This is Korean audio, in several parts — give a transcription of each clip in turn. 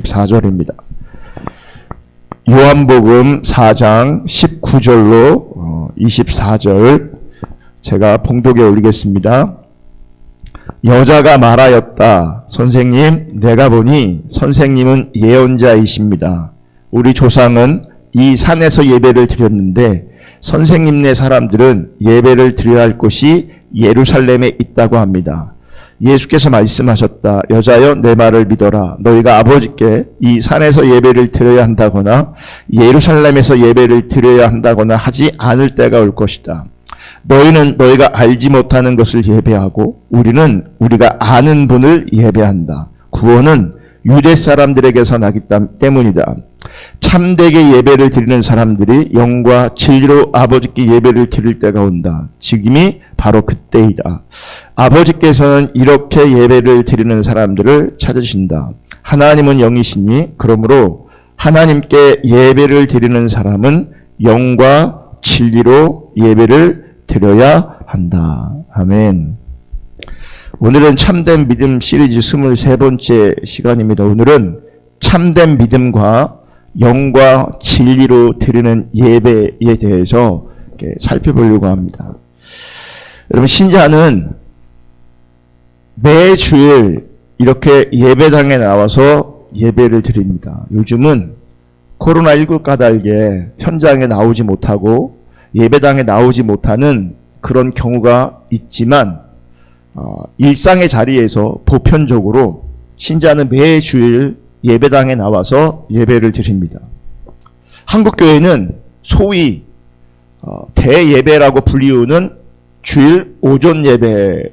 14절입니다. 요한복음 4장 19절로 24절 제가 봉독에 올리겠습니다. 여자가 말하였다. 선생님, 내가 보니 선생님은 예언자이십니다. 우리 조상은 이 산에서 예배를 드렸는데 선생님네 사람들은 예배를 드려야 할 곳이 예루살렘에 있다고 합니다. 예수께서 말씀하셨다. 여자여, 내 말을 믿어라. 너희가 아버지께 이 산에서 예배를 드려야 한다거나 예루살렘에서 예배를 드려야 한다거나 하지 않을 때가 올 것이다. 너희는 너희가 알지 못하는 것을 예배하고 우리는 우리가 아는 분을 예배한다. 구원은 유대 사람들에게서 나기 때문이다. 참되게 예배를 드리는 사람들이 영과 진리로 아버지께 예배를 드릴 때가 온다. 지금이 바로 그때이다. 아버지께서는 이렇게 예배를 드리는 사람들을 찾으신다. 하나님은 영이시니 그러므로 하나님께 예배를 드리는 사람은 영과 진리로 예배를 드려야 한다. 아멘. 오늘은 참된 믿음 시리즈 23번째 시간입니다. 오늘은 참된 믿음과 영과 진리로 드리는 예배에 대해서 살펴보려고 합니다. 여러분, 신자는 매주일 이렇게 예배당에 나와서 예배를 드립니다. 요즘은 코로나19 까닭에 현장에 나오지 못하고 예배당에 나오지 못하는 그런 경우가 있지만 일상의 자리에서 보편적으로 신자는 매주일 예배당에 나와서 예배를 드립니다. 한국교회는 소위 대예배라고 불리우는 주일 오전 예배를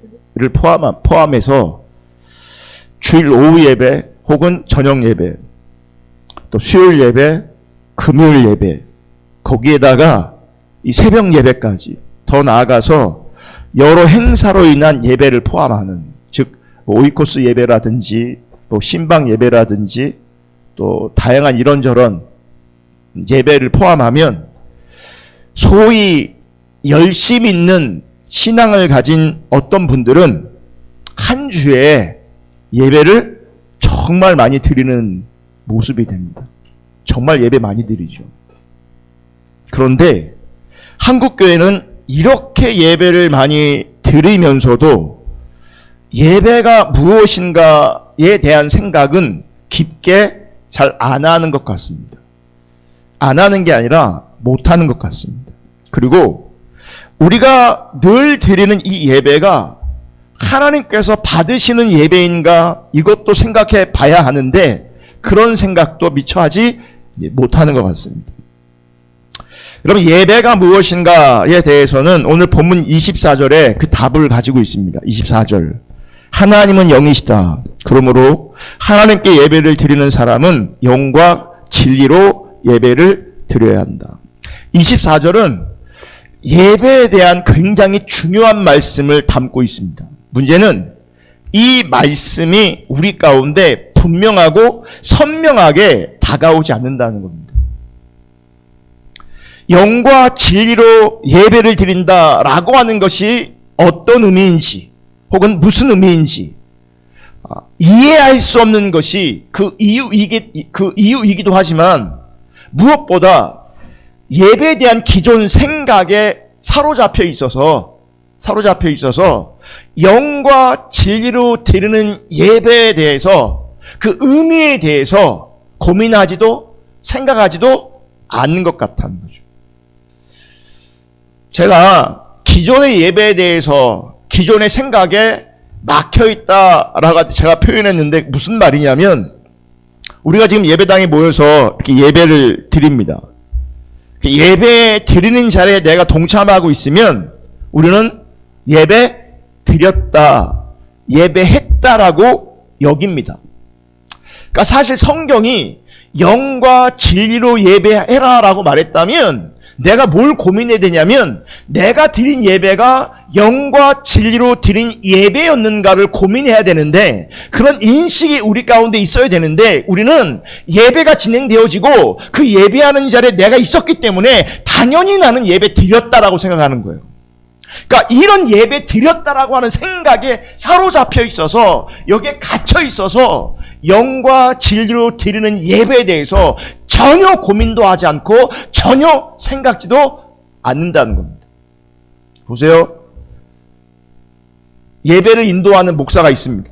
포함해서 주일 오후 예배 혹은 저녁 예배, 또 수요일 예배, 금요일 예배, 거기에다가 이 새벽 예배까지, 더 나아가서 여러 행사로 인한 예배를 포함하는, 즉 오이코스 예배라든지 또 신방 예배라든지 또 다양한 이런저런 예배를 포함하면 소위 열심 있는 신앙을 가진 어떤 분들은 한 주에 예배를 정말 많이 드리는 모습이 됩니다. 정말 예배 많이 드리죠. 그런데 한국교회는 이렇게 예배를 많이 드리면서도 예배가 무엇인가에 대한 생각은 깊게 잘 안 하는 것 같습니다. 안 하는 게 아니라 못 하는 것 같습니다. 그리고 우리가 늘 드리는 이 예배가 하나님께서 받으시는 예배인가, 이것도 생각해 봐야 하는데 그런 생각도 미처 하지 못하는 것 같습니다. 여러분, 예배가 무엇인가에 대해서는 오늘 본문 24절에 그 답을 가지고 있습니다. 24절. 하나님은 영이시다. 그러므로 하나님께 예배를 드리는 사람은 영과 진리로 예배를 드려야 한다. 24절은 예배에 대한 굉장히 중요한 말씀을 담고 있습니다. 문제는 이 말씀이 우리 가운데 분명하고 선명하게 다가오지 않는다는 겁니다. 영과 진리로 예배를 드린다라고 하는 것이 어떤 의미인지 혹은 무슨 의미인지 이해할 수 없는 것이 그 이유이기도 하지만 무엇보다 예배에 대한 기존 생각에 사로잡혀 있어서 영과 진리로 드리는 예배에 대해서 그 의미에 대해서 고민하지도 생각하지도 않는 것 같다는 거죠. 제가 기존의 예배에 대해서 기존의 생각에 막혀있다라고 제가 표현했는데 무슨 말이냐면, 우리가 지금 예배당에 모여서 이렇게 예배를 드립니다. 예배 드리는 자리에 내가 동참하고 있으면 우리는 예배 드렸다, 예배했다라고 여깁니다. 그러니까 사실 성경이 영과 진리로 예배해라라고 말했다면 내가 뭘 고민해야 되냐면, 내가 드린 예배가 영과 진리로 드린 예배였는가를 고민해야 되는데, 그런 인식이 우리 가운데 있어야 되는데, 우리는 예배가 진행되어지고 그 예배하는 자리에 내가 있었기 때문에 당연히 나는 예배 드렸다라고 생각하는 거예요. 그러니까 이런 예배 드렸다라고 하는 생각에 사로잡혀 있어서, 여기에 갇혀 있어서 영과 진리로 드리는 예배에 대해서 전혀 고민도 하지 않고 전혀 생각지도 않는다는 겁니다. 보세요. 예배를 인도하는 목사가 있습니다.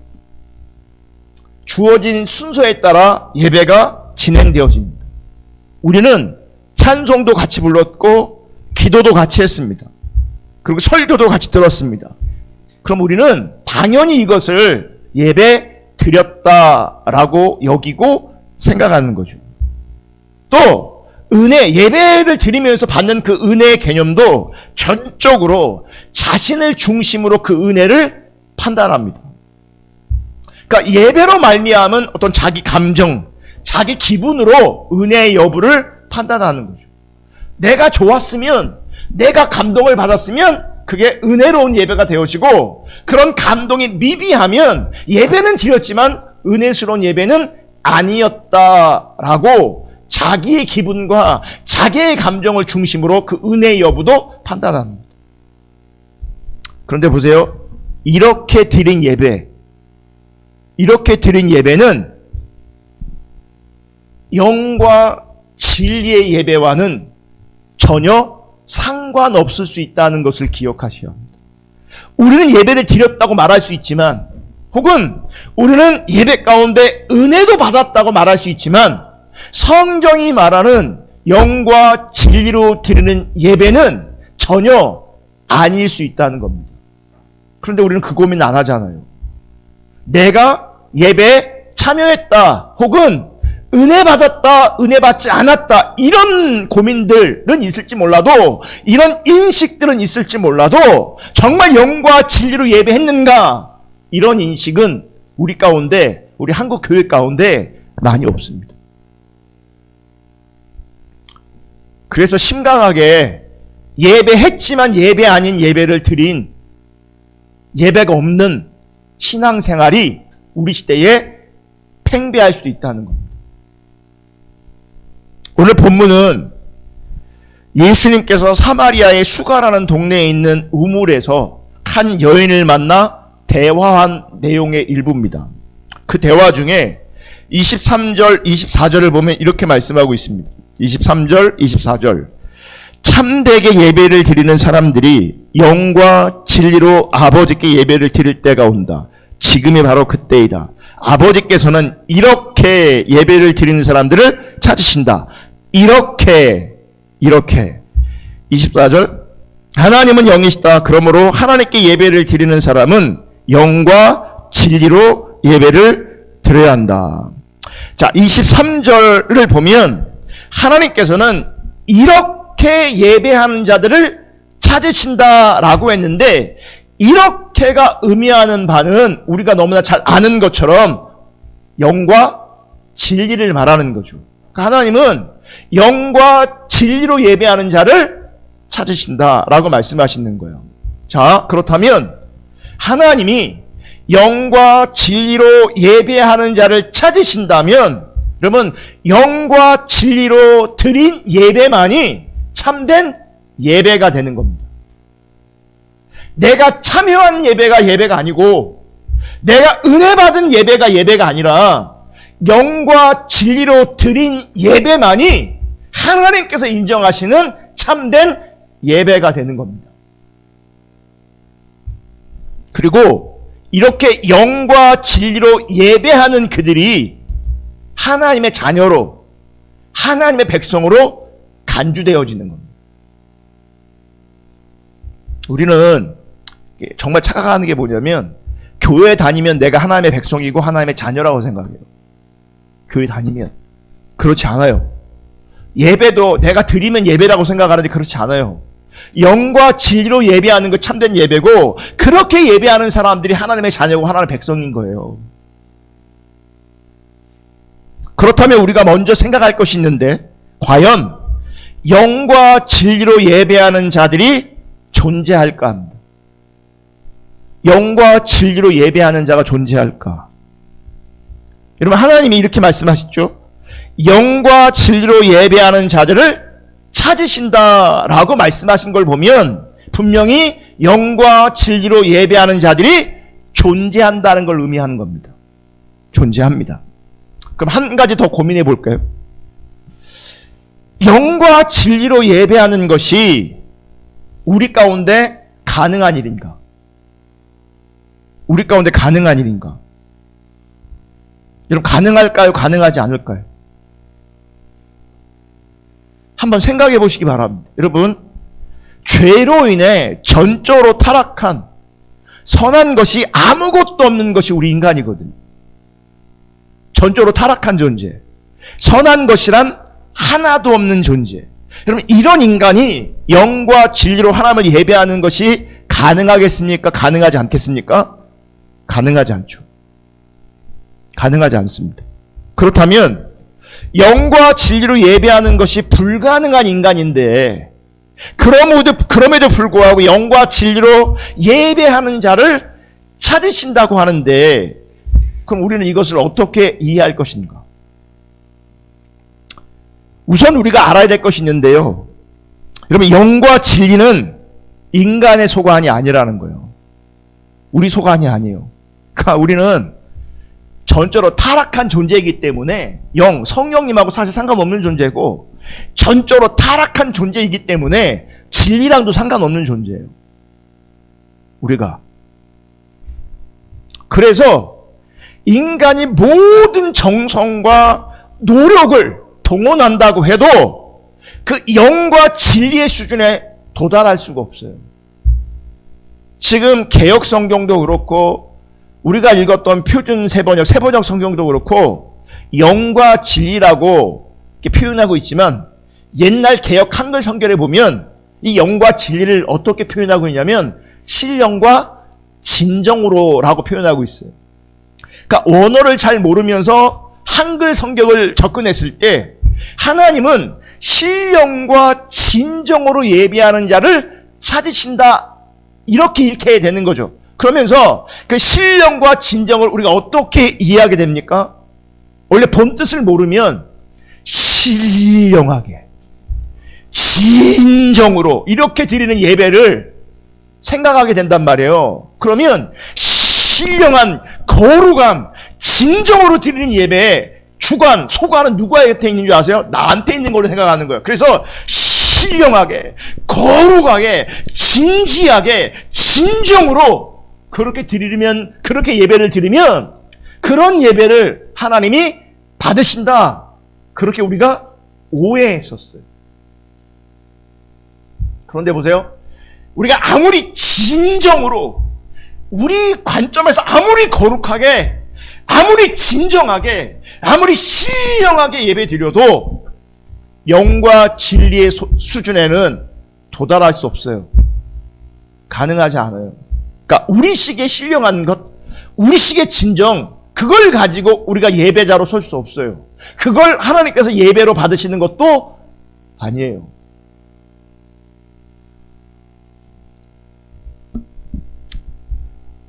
주어진 순서에 따라 예배가 진행되어집니다. 우리는 찬송도 같이 불렀고 기도도 같이 했습니다. 그리고 설교도 같이 들었습니다. 그럼 우리는 당연히 이것을 예배 드렸다라고 여기고 생각하는 거죠. 또 예배를 드리면서 받는 그 은혜의 개념도 전적으로 자신을 중심으로 그 은혜를 판단합니다. 그러니까 예배로 말미암은 어떤 자기 감정, 자기 기분으로 은혜의 여부를 판단하는 거죠. 내가 좋았으면, 내가 감동을 받았으면 그게 은혜로운 예배가 되어지고, 그런 감동이 미비하면 예배는 드렸지만 은혜스러운 예배는 아니었다라고 자기의 기분과 자기의 감정을 중심으로 그 은혜의 여부도 판단합니다. 그런데 보세요. 이렇게 드린 예배는 영과 진리의 예배와는 전혀 상관없을 수 있다는 것을 기억하셔야 합니다. 우리는 예배를 드렸다고 말할 수 있지만, 혹은 우리는 예배 가운데 은혜도 받았다고 말할 수 있지만, 성경이 말하는 영과 진리로 드리는 예배는 전혀 아닐 수 있다는 겁니다. 그런데 우리는 그 고민 안 하잖아요. 내가 예배에 참여했다, 혹은 은혜 받았다, 은혜 받지 않았다, 이런 고민들은 있을지 몰라도, 이런 인식들은 있을지 몰라도, 정말 영과 진리로 예배했는가, 이런 인식은 우리 가운데, 우리 한국 교회 가운데 많이 없습니다. 그래서 심각하게 예배했지만 예배 아닌 예배를 드린, 예배가 없는 신앙생활이 우리 시대에 팽배할 수도 있다는 겁니다. 오늘 본문은 예수님께서 사마리아의 수가라는 동네에 있는 우물에서 한 여인을 만나 대화한 내용의 일부입니다. 그 대화 중에 23절, 24절을 보면 이렇게 말씀하고 있습니다. 23절, 24절. 참되게 예배를 드리는 사람들이 영과 진리로 아버지께 예배를 드릴 때가 온다. 지금이 바로 그때이다. 아버지께서는 이렇게 예배를 드리는 사람들을 찾으신다. 이렇게 24절. 하나님은 영이시다. 그러므로 하나님께 예배를 드리는 사람은 영과 진리로 예배를 드려야 한다. 자, 23절을 보면 하나님께서는 이렇게 예배하는 자들을 찾으신다라고 했는데, 이렇게가 의미하는 바는 우리가 너무나 잘 아는 것처럼 영과 진리를 말하는 거죠. 그러니까 하나님은 영과 진리로 예배하는 자를 찾으신다라고 말씀하시는 거예요. 자, 그렇다면 하나님이 영과 진리로 예배하는 자를 찾으신다면, 그러면 영과 진리로 드린 예배만이 참된 예배가 되는 겁니다. 내가 참여한 예배가 아니고, 내가 은혜 받은 예배가 아니라 영과 진리로 드린 예배만이 하나님께서 인정하시는 참된 예배가 되는 겁니다. 그리고 이렇게 영과 진리로 예배하는 그들이 하나님의 자녀로, 하나님의 백성으로 간주되어지는 겁니다. 우리는 정말 착각하는 게 뭐냐면, 교회 다니면 내가 하나님의 백성이고 하나님의 자녀라고 생각해요. 교회 다니면. 그렇지 않아요. 예배도 내가 드리면 예배라고 생각하는데 그렇지 않아요. 영과 진리로 예배하는 거 참된 예배고, 그렇게 예배하는 사람들이 하나님의 자녀고 하나님의 백성인 거예요. 그렇다면 우리가 먼저 생각할 것이 있는데, 과연 영과 진리로 예배하는 자들이 존재할까 합니다. 영과 진리로 예배하는 자가 존재할까? 여러분, 하나님이 이렇게 말씀하시죠. 영과 진리로 예배하는 자들을 찾으신다라고 말씀하신 걸 보면 분명히 영과 진리로 예배하는 자들이 존재한다는 걸 의미하는 겁니다. 존재합니다. 그럼 한 가지 더 고민해 볼까요? 영과 진리로 예배하는 것이 우리 가운데 가능한 일인가? 우리 가운데 가능한 일인가? 여러분, 가능할까요? 가능하지 않을까요? 한번 생각해 보시기 바랍니다. 여러분, 죄로 인해 전적으로 타락한 선한 것이 아무것도 없는 것이 우리 인간이거든요. 전적으로 타락한 존재. 선한 것이란 하나도 없는 존재. 여러분, 이런 인간이 영과 진리로 하나님을 예배하는 것이 가능하겠습니까? 가능하지 않겠습니까? 가능하지 않죠. 가능하지 않습니다. 그렇다면 영과 진리로 예배하는 것이 불가능한 인간인데 그럼에도 불구하고 영과 진리로 예배하는 자를 찾으신다고 하는데, 그럼 우리는 이것을 어떻게 이해할 것인가? 우선 우리가 알아야 될 것이 있는데요. 여러분, 영과 진리는 인간의 소관이 아니라는 거예요. 우리 소관이 아니에요. 그러니까 우리는 전적으로 타락한 존재이기 때문에 성령님하고 사실 상관없는 존재고, 전적으로 타락한 존재이기 때문에 진리랑도 상관없는 존재예요. 우리가. 그래서 인간이 모든 정성과 노력을 동원한다고 해도 그 영과 진리의 수준에 도달할 수가 없어요. 지금 개역 성경도 그렇고 우리가 읽었던 표준 세번역 성경도 그렇고 영과 진리라고 이렇게 표현하고 있지만, 옛날 개역 한글 성경에 보면 이 영과 진리를 어떻게 표현하고 있냐면 신령과 진정으로라고 표현하고 있어요. 그러니까 원어를 잘 모르면서 한글 성경을 접근했을 때 하나님은 신령과 진정으로 예배하는 자를 찾으신다, 이렇게 읽혀야 되는 거죠. 그러면서 그 신령과 진정을 우리가 어떻게 이해하게 됩니까? 원래 본 뜻을 모르면 신령하게, 진정으로 이렇게 드리는 예배를 생각하게 된단 말이에요. 그러면 신령한, 거룩한, 진정으로 드리는 예배에 주관, 소관은 누구한테 있는 줄 아세요? 나한테 있는 걸로 생각하는 거예요. 그래서 신령하게, 거룩하게, 진지하게, 진정으로 그렇게 드리면, 그렇게 예배를 드리면 그런 예배를 하나님이 받으신다, 그렇게 우리가 오해했었어요. 그런데 보세요. 우리가 아무리 진정으로, 우리 관점에서 아무리 거룩하게, 아무리 진정하게, 아무리 신령하게 예배 드려도 영과 진리의 수준에는 도달할 수 없어요. 가능하지 않아요. 그러니까 우리식의 신령한 것, 우리식의 진정, 그걸 가지고 우리가 예배자로 설 수 없어요. 그걸 하나님께서 예배로 받으시는 것도 아니에요.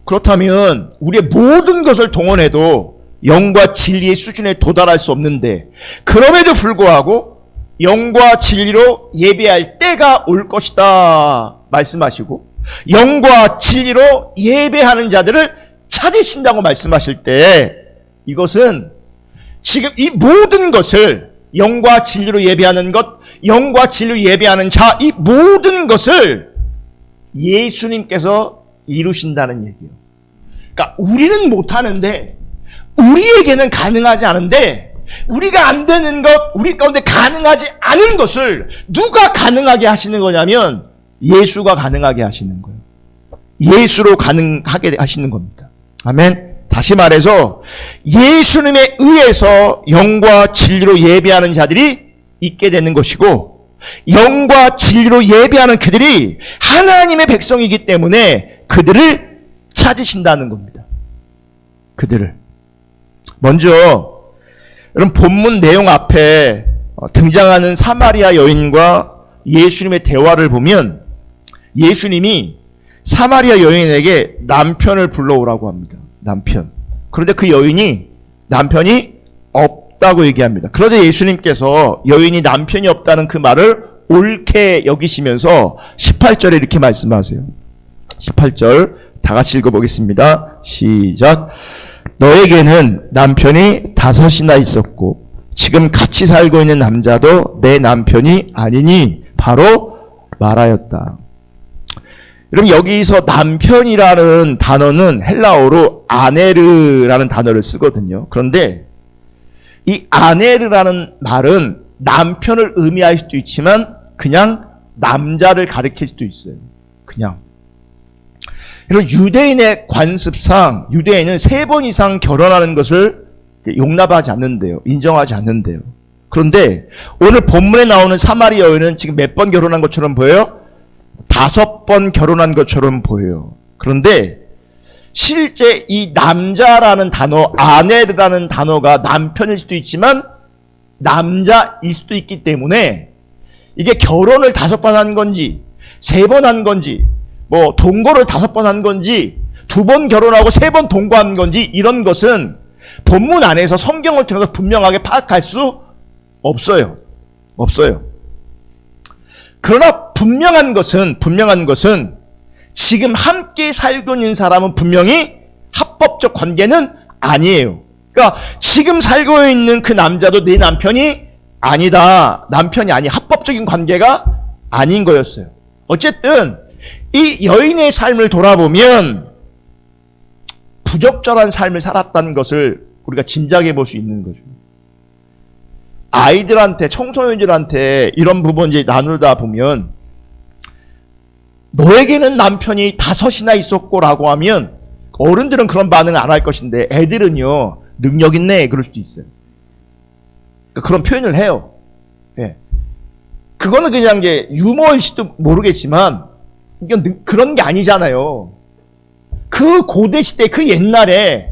그렇다면 우리의 모든 것을 동원해도 영과 진리의 수준에 도달할 수 없는데, 그럼에도 불구하고 영과 진리로 예배할 때가 올 것이다 말씀하시고, 영과 진리로 예배하는 자들을 찾으신다고 말씀하실 때, 이것은 지금 이 모든 것을, 영과 진리로 예배하는 것, 영과 진리로 예배하는 자, 이 모든 것을 예수님께서 이루신다는 얘기예요. 그러니까 우리는 못하는데, 우리에게는 가능하지 않은데, 우리가 안 되는 것, 우리 가운데 가능하지 않은 것을 누가 가능하게 하시는 거냐면 예수가 가능하게 하시는 거예요. 예수로 가능하게 하시는 겁니다. 아멘. 다시 말해서 예수님에 의해서 영과 진리로 예배하는 자들이 있게 되는 것이고, 영과 진리로 예배하는 그들이 하나님의 백성이기 때문에 그들을 찾으신다는 겁니다. 그들을. 먼저 여러분, 본문 내용 앞에 등장하는 사마리아 여인과 예수님의 대화를 보면 예수님이 사마리아 여인에게 남편을 불러오라고 합니다. 남편. 그런데 그 여인이 남편이 없다고 얘기합니다. 그런데 예수님께서 여인이 남편이 없다는 그 말을 옳게 여기시면서 18절에 이렇게 말씀하세요. 18절 다 같이 읽어보겠습니다. 시작. 너에게는 남편이 5이나 있었고 지금 같이 살고 있는 남자도 내 남편이 아니니 바로 말하였다. 여러분, 여기서 남편이라는 단어는 헬라어로 아네르라는 단어를 쓰거든요. 그런데 이 아네르라는 말은 남편을 의미할 수도 있지만 그냥 남자를 가리킬 수도 있어요. 그냥. 그래서 유대인의 관습상 유대인은 3번 이상 결혼하는 것을 용납하지 않는데요. 인정하지 않는데요. 그런데 오늘 본문에 나오는 사마리 여인은 지금 몇 번 결혼한 것처럼 보여요? 5번 결혼한 것처럼 보여요. 그런데 실제 이 남자라는 단어, 아내라는 단어가 남편일 수도 있지만 남자일 수도 있기 때문에 이게 결혼을 5번 한 건지 3번 한 건지 뭐 동거를 5번 한 건지 2번 결혼하고 3번 동거한 건지 이런 것은 본문 안에서 성경을 통해서 분명하게 파악할 수 없어요. 그러나 분명한 것은 지금 함께 살고 있는 사람은 분명히 합법적 관계는 아니에요. 그러니까 지금 살고 있는 그 남자도 내 남편이 아니다. 남편이 아니 합법적인 관계가 아닌 거였어요. 어쨌든 이 여인의 삶을 돌아보면 부적절한 삶을 살았다는 것을 우리가 짐작해 볼 수 있는 거죠. 아이들한테, 청소년들한테 이런 부분 이제 나누다 보면 너에게는 남편이 5이나 있었고라고 하면 어른들은 그런 반응 안 할 것인데 애들은요, 능력 있네 그럴 수도 있어요. 그러니까 그런 표현을 해요. 예. 그거는 그냥 이제 유머일지도 모르겠지만 이건 그런 게 아니잖아요. 그 고대 시대, 그 옛날에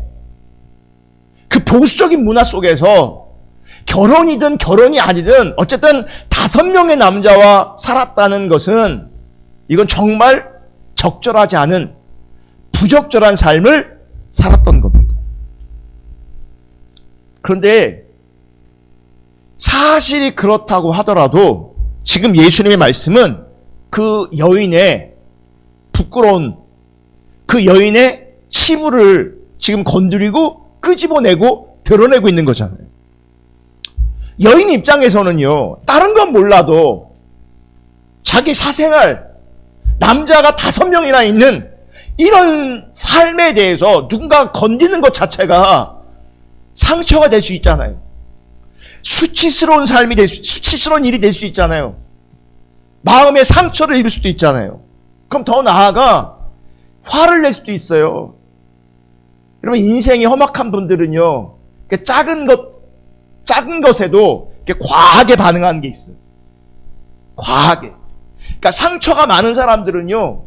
그 보수적인 문화 속에서 결혼이든 결혼이 아니든 어쨌든 5명의 남자와 살았다는 것은 이건 정말 적절하지 않은 부적절한 삶을 살았던 겁니다. 그런데 사실이 그렇다고 하더라도 지금 예수님의 말씀은 그 여인의 부끄러운 그 여인의 치부를 지금 건드리고 끄집어내고 드러내고 있는 거잖아요. 여인 입장에서는요, 다른 건 몰라도 자기 사생활, 남자가 5명이나 있는 이런 삶에 대해서 누군가 건드리는 것 자체가 상처가 될 수 있잖아요. 수치스러운 수치스러운 일이 될 수 있잖아요. 마음에 상처를 입을 수도 있잖아요. 그럼 더 나아가 화를 낼 수도 있어요. 여러분, 인생이 험악한 분들은요, 작은 것에도 과하게 반응하는 게 있어요. 과하게. 그러니까 상처가 많은 사람들은요,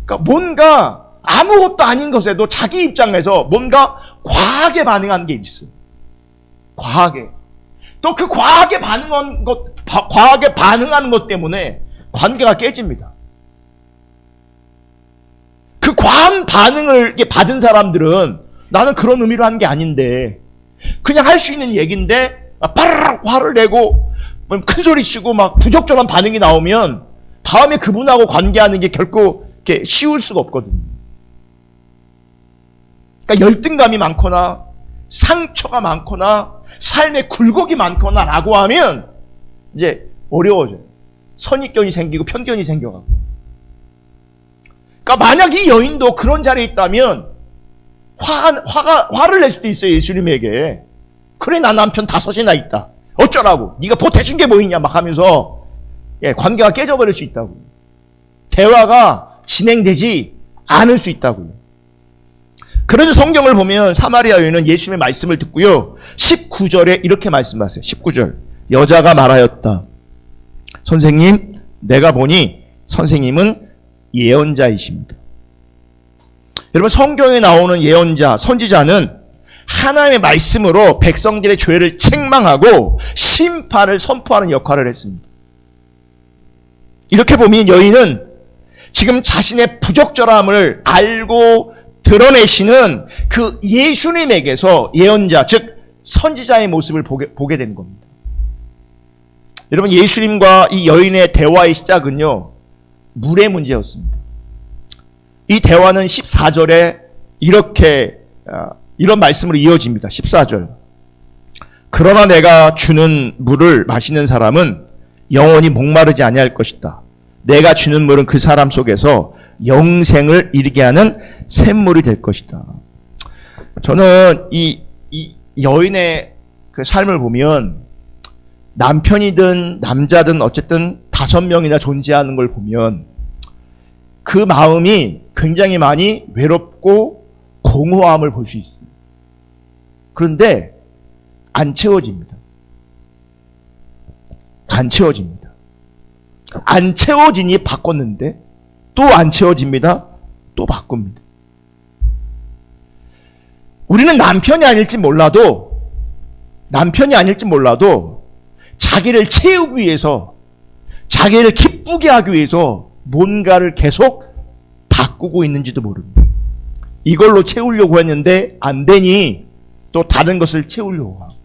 그러니까 뭔가 아무것도 아닌 것에도 자기 입장에서 뭔가 과하게 반응하는 게 있어요. 과하게. 또 그 과하게 반응하는 것 때문에 관계가 깨집니다. 그 과한 반응을 받은 사람들은 나는 그런 의미로 한 게 아닌데 그냥 할 수 있는 얘기인데 빠르르 화를 내고 큰 소리 치고 막 부적절한 반응이 나오면 다음에 그분하고 관계하는 게 결코 이렇게 쉬울 수가 없거든요. 그러니까 열등감이 많거나 상처가 많거나 삶에 굴곡이 많거나 라고 하면 이제 어려워져요. 선입견이 생기고 편견이 생겨가고. 그러니까 만약 이 여인도 그런 자리에 있다면 화를 낼 수도 있어요. 예수님에게. 그래, 나 남편 5이나 있다. 어쩌라고. 네가 보태준 게 뭐 있냐 막 하면서 관계가 깨져버릴 수 있다고. 대화가 진행되지 않을 수 있다고요. 그래서 성경을 보면 사마리아 여인은 예수님의 말씀을 듣고요, 19절에 이렇게 말씀하세요. 19절. 여자가 말하였다. 선생님, 내가 보니 선생님은 예언자이십니다. 여러분, 성경에 나오는 예언자, 선지자는 하나님의 말씀으로 백성들의 죄를 책망하고 심판을 선포하는 역할을 했습니다. 이렇게 보면 여인은 지금 자신의 부적절함을 알고 드러내시는 그 예수님에게서 예언자, 즉 선지자의 모습을 보게 된 겁니다. 여러분, 예수님과 이 여인의 대화의 시작은요, 물의 문제였습니다. 이 대화는 14절에 이렇게 이런 말씀으로 이어집니다. 14절. 그러나 내가 주는 물을 마시는 사람은 영원히 목마르지 아니할 것이다. 내가 주는 물은 그 사람 속에서 영생을 이르게 하는 샘물이 될 것이다. 저는 이 여인의 그 삶을 보면 남편이든 남자든 어쨌든 5명이나 존재하는 걸 보면 그 마음이 굉장히 많이 외롭고 공허함을 볼 수 있어요. 그런데 안 채워집니다. 안 채워집니다. 안 채워지니 바꿨는데 또 안 채워집니다. 또 바꿉니다. 우리는 남편이 아닐지 몰라도 자기를 채우기 위해서, 자기를 기쁘게 하기 위해서 뭔가를 계속 바꾸고 있는지도 모릅니다. 이걸로 채우려고 했는데 안 되니 또 다른 것을 채우려고 하고,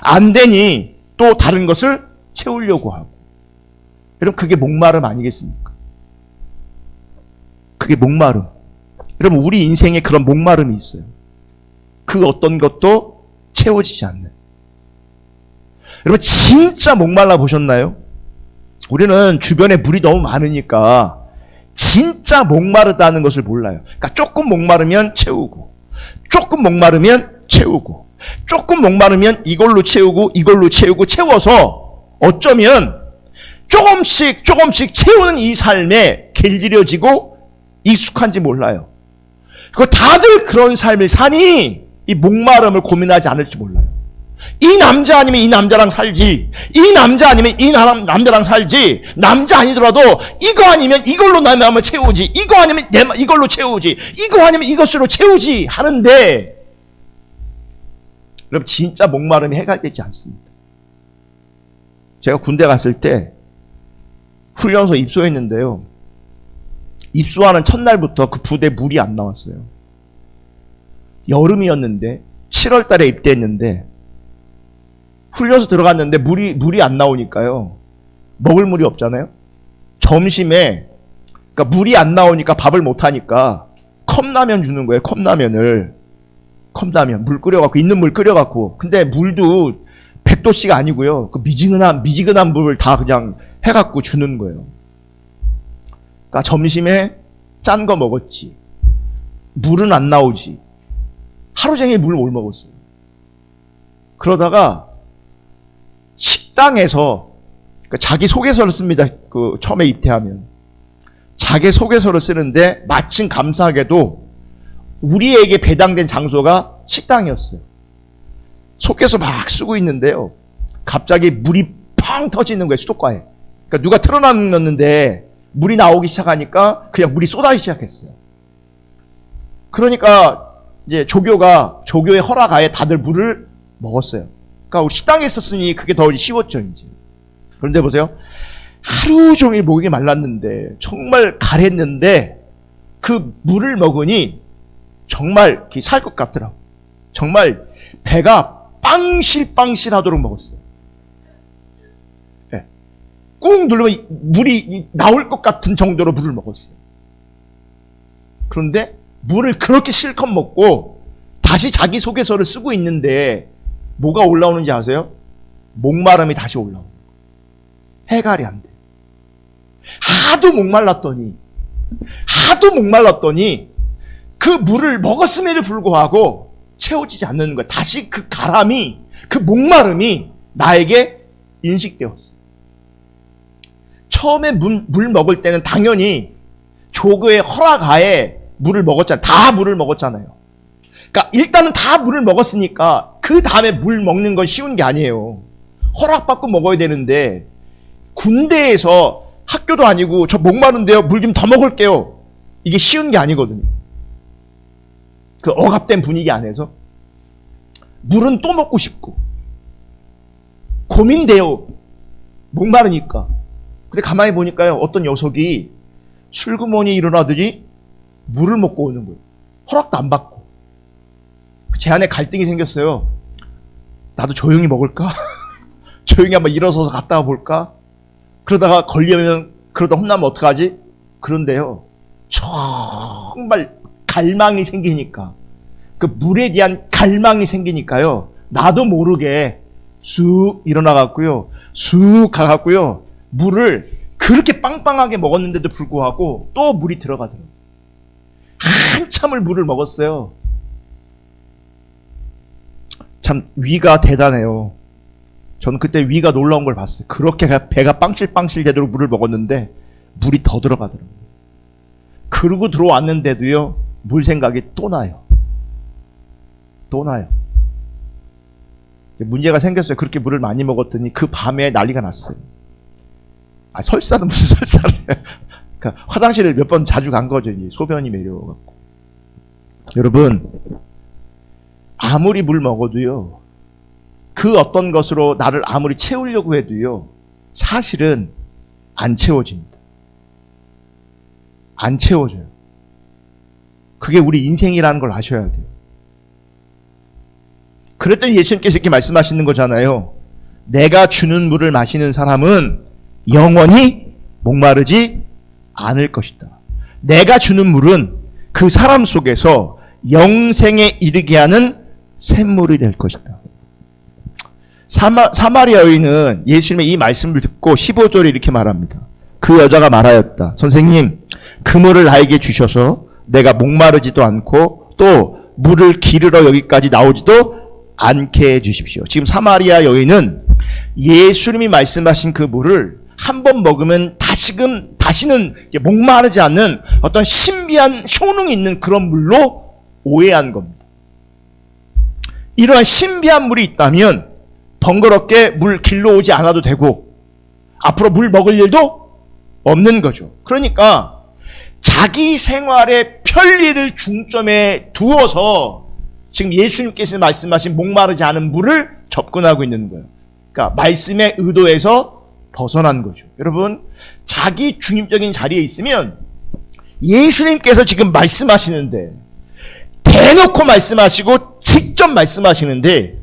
안 되니 또 다른 것을 채우려고 하고. 여러분, 그게 목마름 아니겠습니까? 그게 목마름. 여러분, 우리 인생에 그런 목마름이 있어요. 그 어떤 것도 채워지지 않는. 여러분, 진짜 목말라 보셨나요? 우리는 주변에 물이 너무 많으니까 진짜 목마르다는 것을 몰라요. 그러니까 조금 목마르면 채우고, 조금 목마르면 채우고, 조금 목마르면 이걸로 채우고, 이걸로 채우고, 채워서 어쩌면 조금씩 채우는 이 삶에 길들여지고 익숙한지 몰라요. 그리고 다들 그런 삶을 사니 이 목마름을 고민하지 않을지 몰라요. 이 남자 아니면 이 남자랑 살지, 이 남자 아니면 이 남자랑 살지, 남자 아니더라도 이거 아니면 이걸로 내 마음을 채우지, 이거 아니면 이걸로 채우지, 이거 아니면 이것으로 채우지 하는데, 여러분, 진짜 목마름이 해결되지 않습니다. 제가 군대 갔을 때 훈련소 입소했는데요, 입소하는 첫날부터 그 부대에 물이 안 나왔어요. 여름이었는데 7월 달에 입대했는데 훈련소 들어갔는데 물이 안 나오니까요, 먹을 물이 없잖아요. 점심에, 그러니까 물이 안 나오니까 밥을 못 하니까 컵라면 주는 거예요. 컵라면 물 끓여갖고, 있는 물 끓여갖고. 근데 물도 100도씨가 아니고요, 그 미지근한 물을 다 그냥 해갖고 주는 거예요. 그러니까 점심에 짠 거 먹었지, 물은 안 나오지, 하루 종일 물을 못 먹었어요. 그러다가 식당에서, 그러니까 자기 소개서를 씁니다. 그 처음에 입대하면 자기 소개서를 쓰는데 마침 감사하게도 우리에게 배당된 장소가 식당이었어요. 소개서 막 쓰고 있는데요, 갑자기 물이 팡 터지는 거예요. 수도가에. 그러니까 누가 틀어놨는데 물이 나오기 시작하니까 그냥 물이 쏟아지기 시작했어요. 그러니까 이제 조교의 허락하에 다들 물을 먹었어요. 그러니까 우리 식당에 있었으니 그게 더 쉬웠죠, 이제. 그런데 보세요. 하루 종일 목이 말랐는데, 정말 가랬는데, 그 물을 먹으니 정말 살 것 같더라고. 정말 배가 빵실빵실 하도록 먹었어요. 네. 꾹 누르면 물이 나올 것 같은 정도로 물을 먹었어요. 그런데 물을 그렇게 실컷 먹고 다시 자기 소개서를 쓰고 있는데 뭐가 올라오는지 아세요? 목마름이 다시 올라오는 거예요. 해결이 안 돼요. 하도 목말랐더니 그 물을 먹었음에도 불구하고 채워지지 않는 거예요. 다시 그 가람이, 그 목마름이 나에게 인식되었어요. 처음에 물 먹을 때는 당연히 조교의 허락하에 물을 먹었잖아요. 다 물을 먹었잖아요. 그러니까 일단은 다 물을 먹었으니까 그 다음에 물 먹는 건 쉬운 게 아니에요. 허락받고 먹어야 되는데, 군대에서 학교도 아니고 저 목마른데요, 물 좀 더 먹을게요, 이게 쉬운 게 아니거든요. 그 억압된 분위기 안에서 물은 또 먹고 싶고 고민돼요, 목마르니까. 근데 가만히 보니까요, 어떤 녀석이 술구멍이 일어나더니 물을 먹고 오는 거예요. 허락도 안 받고. 제 안에 갈등이 생겼어요. 나도 조용히 먹을까? 조용히 한번 일어서서 갔다 와볼까? 그러다가 걸리면, 그러다 혼나면 어떡하지? 그런데요, 정말 갈망이 생기니까, 그 물에 대한 갈망이 생기니까요, 나도 모르게 쑥 일어나갖고요, 쑥 가갖고요, 물을 그렇게 빵빵하게 먹었는데도 불구하고 또 물이 들어가더라고요. 한참을 물을 먹었어요. 참 위가 대단해요. 저는 그때 위가 놀라운 걸 봤어요. 그렇게 배가 빵실빵실 되도록 물을 먹었는데 물이 더 들어가더라고요. 그러고 들어왔는데도요, 물 생각이 또 나요. 또 나요. 문제가 생겼어요. 그렇게 물을 많이 먹었더니 그 밤에 난리가 났어요. 설사는 무슨 설사를 해요. 그러니까 화장실을 몇 번 자주 간 거죠. 이제 소변이 매려갖고. 여러분, 아무리 물 먹어도요, 그 어떤 것으로 나를 아무리 채우려고 해도요, 사실은 안 채워집니다. 안 채워져요. 그게 우리 인생이라는 걸 아셔야 돼요. 그랬더니 예수님께서 이렇게 말씀하시는 거잖아요. 내가 주는 물을 마시는 사람은 영원히 목마르지 않을 것이다. 내가 주는 물은 그 사람 속에서 영생에 이르게 하는 샘물이 될 것이다. 사마리아 여인은 예수님의 이 말씀을 듣고 15절에 이렇게 말합니다. 그 여자가 말하였다. 선생님, 그 물을 나에게 주셔서 내가 목마르지도 않고 또 물을 기르러 여기까지 나오지도 않게 해주십시오. 지금 사마리아 여인은 예수님이 말씀하신 그 물을 한 번 먹으면 다시는 목마르지 않는 어떤 신비한 효능이 있는 그런 물로 오해한 겁니다. 이러한 신비한 물이 있다면 번거롭게 물 길러 오지 않아도 되고 앞으로 물 먹을 일도 없는 거죠. 그러니까 자기 생활의 편리를 중점에 두어서 지금 예수님께서 말씀하신 목마르지 않은 물을 접근하고 있는 거예요. 그러니까 말씀의 의도에서 벗어난 거죠. 여러분, 자기 중심적인 자리에 있으면 예수님께서 지금 말씀하시는데, 대놓고 말씀하시고 직접 말씀하시는데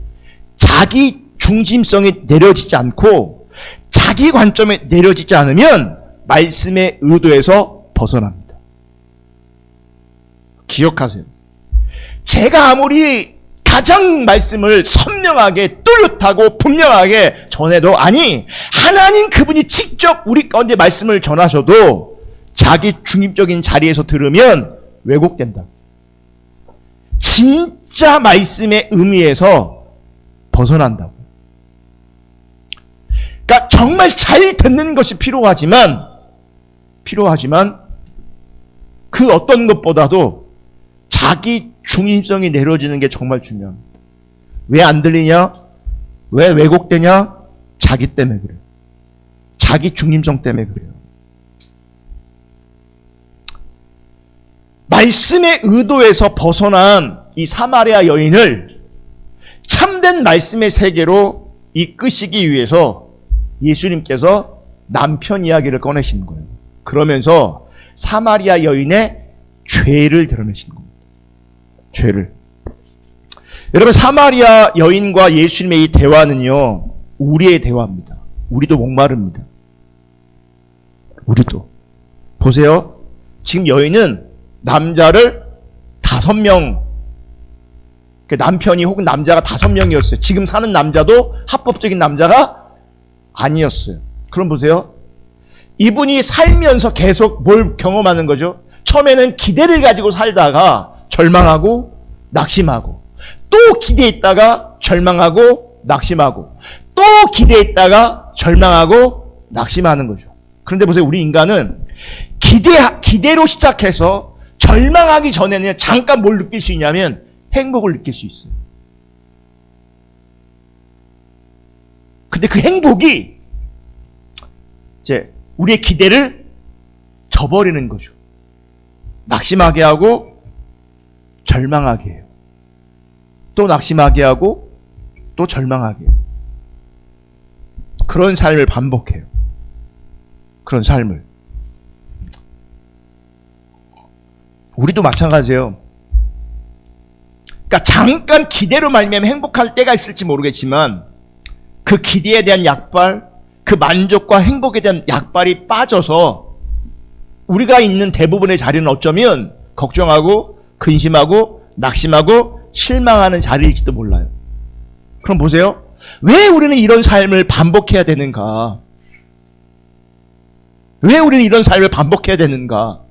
자기 중심성이 내려지지 않고 자기 관점에 내려지지 않으면 말씀의 의도에서 벗어납니다. 기억하세요. 제가 아무리 가장 말씀을 선명하게 뚜렷하고 분명하게 전해도, 아니 하나님 그분이 직접 우리 가운데 말씀을 전하셔도 자기 중립적인 자리에서 들으면 왜곡된다. 진짜 말씀의 의미에서 벗어난다고. 그러니까 정말 잘 듣는 것이 필요하지만 그 어떤 것보다도 자기 중심성이 내려지는 게 정말 중요합니다. 왜 안 들리냐? 왜 왜곡되냐? 자기 때문에 그래요. 자기 중심성 때문에 그래요. 말씀의 의도에서 벗어난 이 사마리아 여인을 참된 말씀의 세계로 이끄시기 위해서 예수님께서 남편 이야기를 꺼내시는 거예요. 그러면서 사마리아 여인의 죄를 드러내시는 겁니다. 죄를. 여러분, 사마리아 여인과 예수님의 이 대화는요, 우리의 대화입니다. 우리도 목마릅니다. 우리도. 보세요. 지금 여인은 남자를 5명, 남편이 혹은 남자가 5명이었어요. 지금 사는 남자도 합법적인 남자가 아니었어요. 그럼 보세요. 이분이 살면서 계속 뭘 경험하는 거죠? 처음에는 기대를 가지고 살다가 절망하고 낙심하고, 또 기대했다가 절망하고 낙심하고, 또 기대했다가 절망하고 낙심하는 거죠. 그런데 보세요. 우리 인간은 기대로 시작해서 절망하기 전에는 잠깐 뭘 느낄 수 있냐면 행복을 느낄 수 있어요. 근데 그 행복이 이제 우리의 기대를 저버리는 거죠. 낙심하게 하고 절망하게 해요. 또 낙심하게 하고 또 절망하게 해요. 그런 삶을 반복해요. 그런 삶을. 우리도 마찬가지예요. 그러니까 잠깐 기대로 말미암아 행복할 때가 있을지 모르겠지만 그 기대에 대한 약발, 그 만족과 행복에 대한 약발이 빠져서 우리가 있는 대부분의 자리는 어쩌면 걱정하고 근심하고 낙심하고 실망하는 자리일지도 몰라요. 그럼 보세요. 왜 우리는 이런 삶을 반복해야 되는가? 왜 우리는 이런 삶을 반복해야 되는가?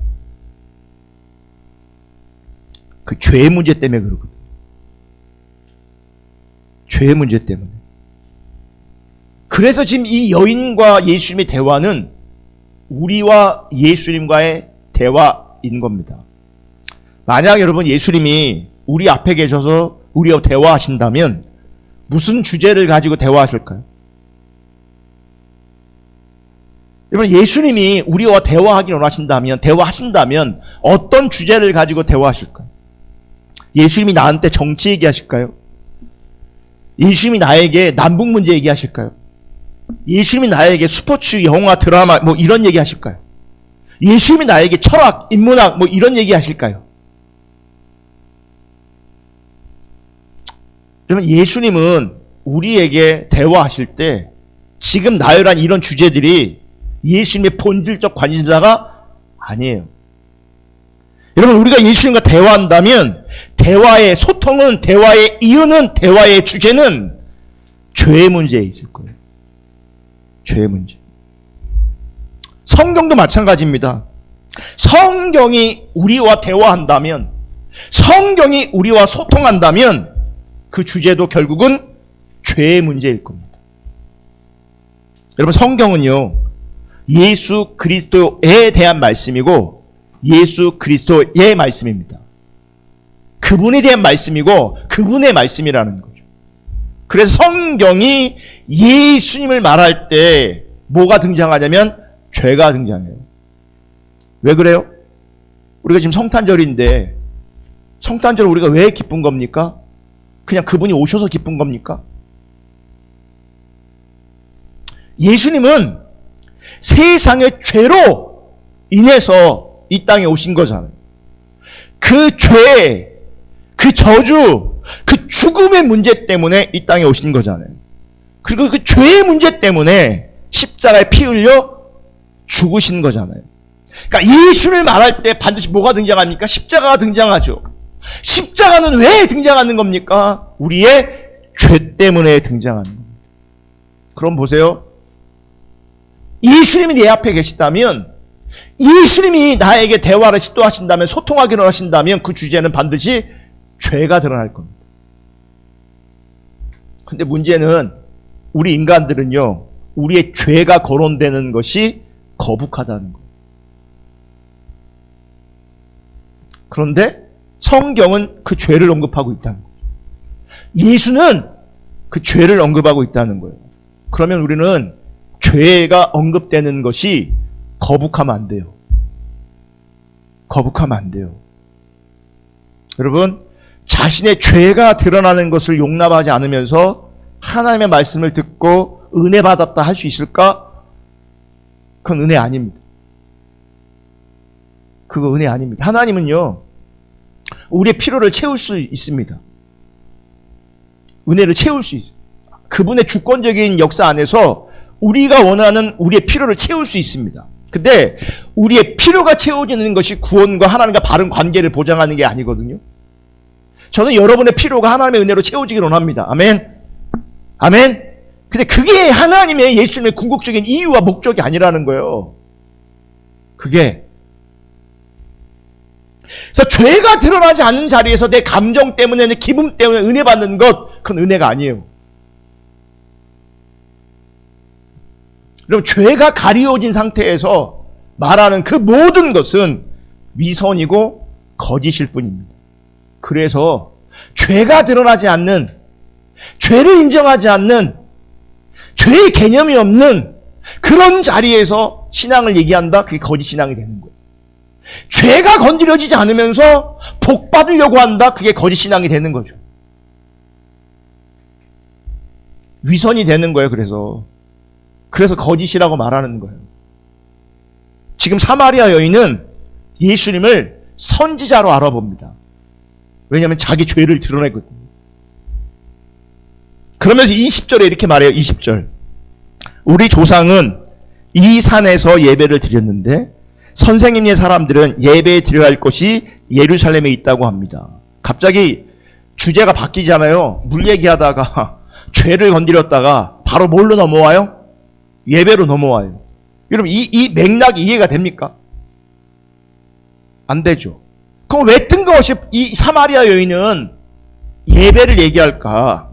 그 죄의 문제 때문에 그러거든요. 죄의 문제 때문에. 그래서 지금 이 여인과 예수님의 대화는 우리와 예수님과의 대화인 겁니다. 만약 여러분 예수님이 우리 앞에 계셔서 우리와 대화하신다면 무슨 주제를 가지고 대화하실까요? 여러분 예수님이 우리와 대화하기를 원하신다면 어떤 주제를 가지고 대화하실까요? 예수님이 나한테 정치 얘기하실까요? 예수님이 나에게 남북 문제 얘기하실까요? 예수님이 나에게 스포츠, 영화, 드라마 뭐 이런 얘기 하실까요? 예수님이 나에게 철학, 인문학 뭐 이런 얘기 하실까요? 여러분 예수님은 우리에게 대화하실 때 지금 나열한 이런 주제들이 예수님의 본질적 관심사가 아니에요. 여러분 우리가 예수님과 대화한다면 대화의 소통은, 대화의 이유는, 대화의 주제는 죄의 문제에 있을 거예요. 죄의 문제. 성경도 마찬가지입니다. 성경이 우리와 대화한다면, 성경이 우리와 소통한다면 그 주제도 결국은 죄의 문제일 겁니다. 여러분 성경은요 예수 그리스도에 대한 말씀이고 예수 그리스도의 말씀입니다. 그분에 대한 말씀이고 그분의 말씀이라는 거죠. 그래서 성경이 예수님을 말할 때 뭐가 등장하냐면 죄가 등장해요. 왜 그래요? 우리가 지금 성탄절인데 성탄절 우리가 왜 기쁜 겁니까? 그냥 그분이 오셔서 기쁜 겁니까? 예수님은 세상의 죄로 인해서 이 땅에 오신 거잖아요. 그 죄, 그 저주, 그 죽음의 문제 때문에 이 땅에 오신 거잖아요. 그리고 그 죄의 문제 때문에 십자가에 피 흘려 죽으신 거잖아요. 그러니까 예수를 말할 때 반드시 뭐가 등장합니까? 십자가가 등장하죠. 십자가는 왜 등장하는 겁니까? 우리의 죄 때문에 등장하는 겁니다. 그럼 보세요. 예수님이 내 앞에 계시다면, 예수님이 나에게 대화를 시도하신다면, 소통하기를 하신다면 그 주제는 반드시 죄가 드러날 겁니다. 근데 문제는 우리 인간들은요, 우리의 죄가 거론되는 것이 거북하다는 거예요. 그런데 성경은 그 죄를 언급하고 있다는 거예요. 예수는 그 죄를 언급하고 있다는 거예요. 그러면 우리는 죄가 언급되는 것이 거북하면 안 돼요. 거북하면 안 돼요. 여러분, 자신의 죄가 드러나는 것을 용납하지 않으면서 하나님의 말씀을 듣고 은혜 받았다 할 수 있을까? 그건 은혜 아닙니다. 그거 은혜 아닙니다. 하나님은요, 우리의 필요를 채울 수 있습니다. 은혜를 채울 수 있어요. 그분의 주권적인 역사 안에서 우리가 원하는 우리의 필요를 채울 수 있습니다. 근데 우리의 필요가 채워지는 것이 구원과 하나님과 바른 관계를 보장하는 게 아니거든요. 저는 여러분의 필요가 하나님의 은혜로 채워지길 원합니다. 아멘. 아멘. 근데 그게 하나님의 예수님의 궁극적인 이유와 목적이 아니라는 거예요. 그게. 그래서 죄가 드러나지 않는 자리에서 내 감정 때문에, 내 기분 때문에 은혜 받는 것, 그건 은혜가 아니에요. 여러분, 죄가 가리워진 상태에서 말하는 그 모든 것은 위선이고 거짓일 뿐입니다. 그래서 죄가 드러나지 않는, 죄를 인정하지 않는, 죄의 개념이 없는 그런 자리에서 신앙을 얘기한다? 그게 거짓 신앙이 되는 거예요. 죄가 건드려지지 않으면서 복 받으려고 한다? 그게 거짓 신앙이 되는 거죠. 위선이 되는 거예요. 그래서 거짓이라고 말하는 거예요. 지금 사마리아 여인은 예수님을 선지자로 알아봅니다. 왜냐하면 자기 죄를 드러내거든요. 그러면서 20절에 이렇게 말해요. 20절. 우리 조상은 이 산에서 예배를 드렸는데 선생님의 사람들은 예배에 드려야 할 곳이 예루살렘에 있다고 합니다. 갑자기 주제가 바뀌잖아요. 물 얘기하다가 죄를 건드렸다가 바로 뭘로 넘어와요? 예배로 넘어와요. 여러분 이 맥락이 이해가 됩니까? 안 되죠. 그럼 왜 뜬금없이 이 사마리아 여인은 예배를 얘기할까?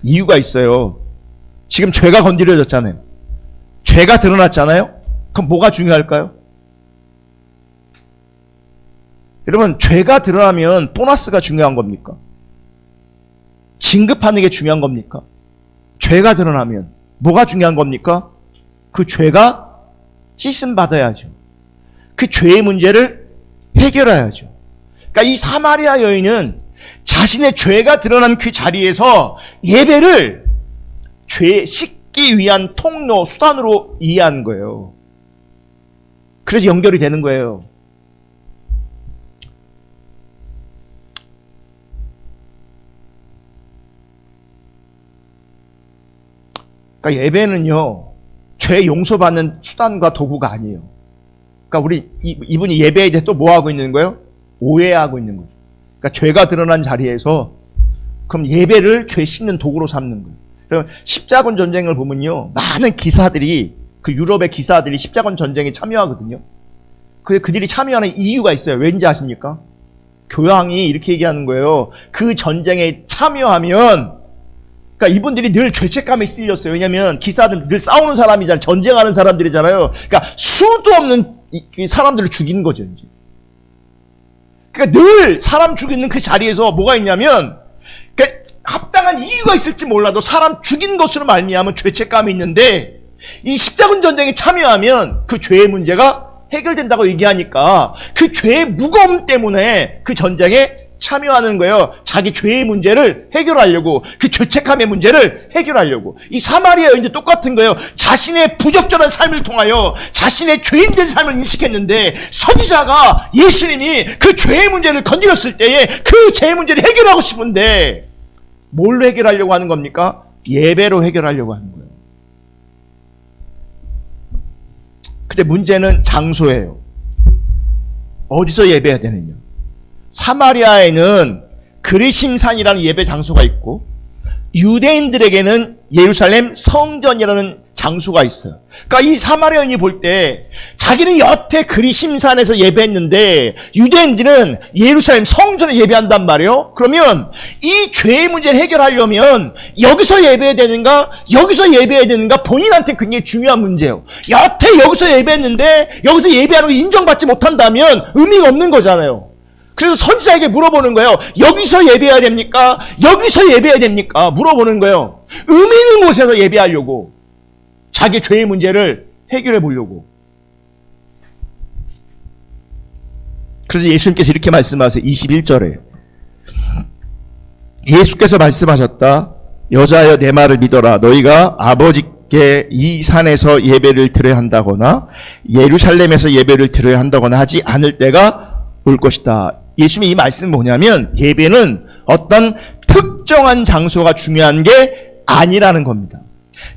이유가 있어요. 지금 죄가 건드려졌잖아요. 죄가 드러났잖아요. 그럼 뭐가 중요할까요? 여러분 죄가 드러나면 보너스가 중요한 겁니까? 진급하는 게 중요한 겁니까? 죄가 드러나면 뭐가 중요한 겁니까? 그 죄가 씻음 받아야죠. 그 죄의 문제를 해결해야죠. 그러니까 이 사마리아 여인은 자신의 죄가 드러난 그 자리에서 예배를 죄 씻기 위한 통로, 수단으로 이해한 거예요. 그래서 연결이 되는 거예요. 그러니까 예배는요, 죄 용서받는 수단과 도구가 아니에요. 그러니까 우리 이분이 예배에 대해 또 뭐 하고 있는 거예요? 오해하고 있는 거죠. 그러니까 죄가 드러난 자리에서 그럼 예배를 죄 씻는 도구로 삼는 거예요. 그럼 십자군 전쟁을 보면요, 많은 기사들이 그 유럽의 기사들이 십자군 전쟁에 참여하거든요. 그들이 참여하는 이유가 있어요. 왠지 아십니까? 교황이 이렇게 얘기하는 거예요. 그 전쟁에 참여하면, 그러니까 이분들이 늘 죄책감에 쓸렸어요. 왜냐하면 기사들 늘 싸우는 사람이잖아요. 전쟁하는 사람들이잖아요. 그러니까 수도 없는 사람들을 죽이는 거죠. 이제. 그러니까 늘 사람 죽이는 그 자리에서 뭐가 있냐면, 그러니까 합당한 이유가 있을지 몰라도 사람 죽인 것으로 말미암은 죄책감이 있는데, 이 십자군 전쟁에 참여하면 그 죄의 문제가 해결된다고 얘기하니까 그 죄의 무거움 때문에 그 전쟁에 참여하는 거예요. 자기 죄의 문제를 해결하려고, 그 죄책감의 문제를 해결하려고. 이 사마리아 여인도 똑같은 거예요. 자신의 부적절한 삶을 통하여 자신의 죄인된 삶을 인식했는데, 선지자가 예수님이 그 죄의 문제를 건드렸을 때에 그 죄의 문제를 해결하고 싶은데 뭘로 해결하려고 하는 겁니까? 예배로 해결하려고 하는 거예요. 근데 문제는 장소예요. 어디서 예배해야 되느냐? 사마리아에는 그리심산이라는 예배 장소가 있고, 유대인들에게는 예루살렘 성전이라는 장소가 있어요. 그러니까 이 사마리아인이 볼 때 자기는 여태 그리심산에서 예배했는데 유대인들은 예루살렘 성전에 예배한단 말이에요. 그러면 이 죄의 문제를 해결하려면 여기서 예배해야 되는가, 여기서 예배해야 되는가, 본인한테 굉장히 중요한 문제예요. 여태 여기서 예배했는데 여기서 예배하는 거 인정받지 못한다면 의미가 없는 거잖아요. 그래서 선지자에게 물어보는 거예요. 여기서 예배해야 됩니까? 여기서 예배해야 됩니까? 물어보는 거예요. 의미 있는 곳에서 예배하려고. 자기 죄의 문제를 해결해 보려고. 그래서 예수님께서 이렇게 말씀하세요. 21절에. 예수께서 말씀하셨다. 여자여 내 말을 믿어라. 너희가 아버지께 이 산에서 예배를 드려야 한다거나 예루살렘에서 예배를 드려야 한다거나 하지 않을 때가 올 것이다. 예수님의 이 말씀은 뭐냐면 예배는 어떤 특정한 장소가 중요한 게 아니라는 겁니다.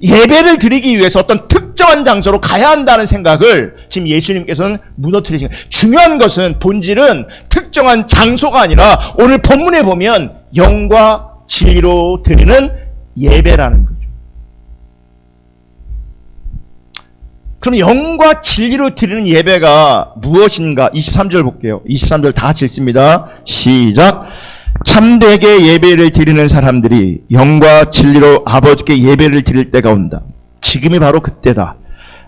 예배를 드리기 위해서 어떤 특정한 장소로 가야 한다는 생각을 지금 예수님께서는 무너뜨리신 거예요. 중요한 것은, 본질은 특정한 장소가 아니라 오늘 본문에 보면 영과 진리로 드리는 예배라는 거죠. 그럼 영과 진리로 드리는 예배가 무엇인가? 23절 볼게요. 23절 다 같이 읽습니다. 시작. 참되게 예배를 드리는 사람들이 영과 진리로 아버지께 예배를 드릴 때가 온다. 지금이 바로 그때다.